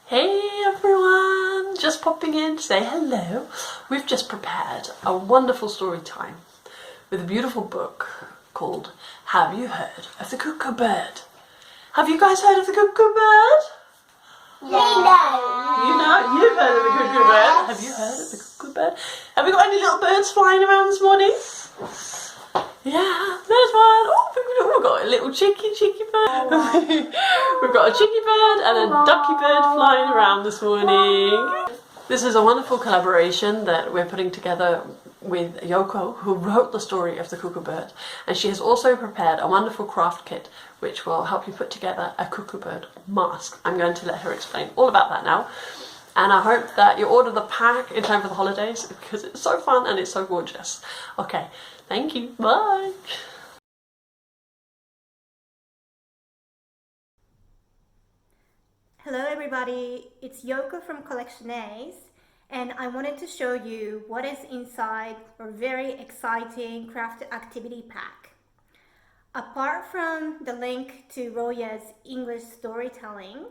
Hey everyone, just popping in to say hello. We've just prepared a wonderful story time with a beautiful book called Have You Heard of the Kuku Bird? Have you guys heard of the Kuku Bird? No. You've heard of the Kuku Bird. Have you heard of the Kuku Bird? Have we got any little birds flying around this morning? Yeah, there's one. Oh, we've got a little cheeky bird. We've got a cheeky bird and a ducky bird flying around this morning. This is a wonderful collaboration that we're putting together with Yoko, who wrote the story of the Kuku Bird, and she has also prepared a wonderful craft kit which will help you put together a Kuku Bird mask. I'm going to let her explain all about that now, and I hope that you order the pack in time for the holidays because it's so fun and it's so gorgeous. Okay, thank you, bye! Hello everybody, it's Yoko from Collectionaise, and I wanted to show you what is inside our very exciting craft activity pack. Apart from the link to Roya's English storytelling,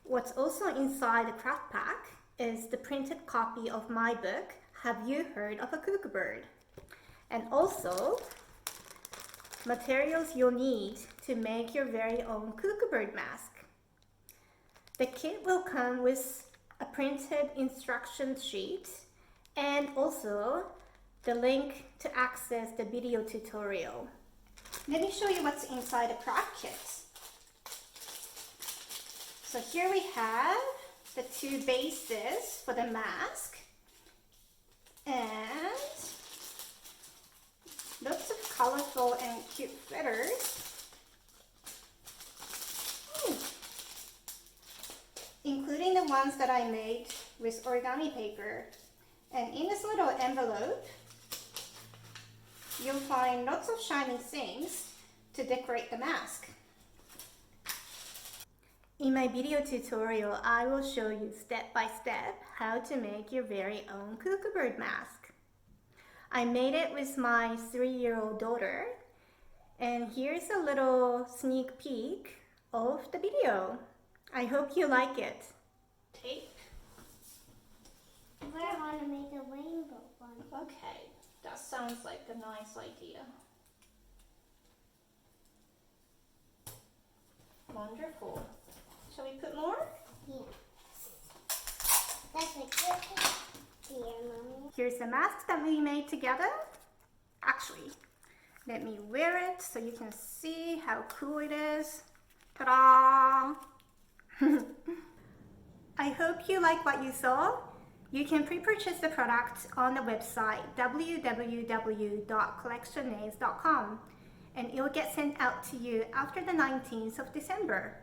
what's also inside the craft pack is the printed copy of my book, Have You Heard of a Kuku Bird? And also materials you'll need to make your very own Kuku Bird mask. The kit will come with a printed instruction sheet and also the link to access the video tutorial. Let me show you what's inside the craft kit. So here we have the two bases for the mask and lots of colorful and cute feathers, including the ones that I made with origami paper. And in this little envelope, you'll find lots of shiny things to decorate the mask. In my video tutorial, I will show you step by step how to make your very own Kuku Bird mask. I made it with my 3-year-old daughter, and here's a little sneak peek of the video. I hope you like it. Tape. I want to make a rainbow one. Okay, that sounds like a nice idea. Wonderful. Shall we put more? Yes. That's a good idea, Mommy. Here's the mask that we made together. Actually, let me wear it so you can see how cool it is. Ta-da! I hope you like what you saw. You can pre-purchase the product on the website www.collectionaise.com, and it will get sent out to you after the 19th of December.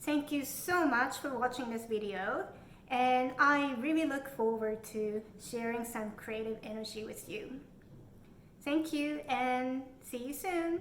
Thank you so much for watching this video, and I really look forward to sharing some creative energy with you. Thank you and see you soon.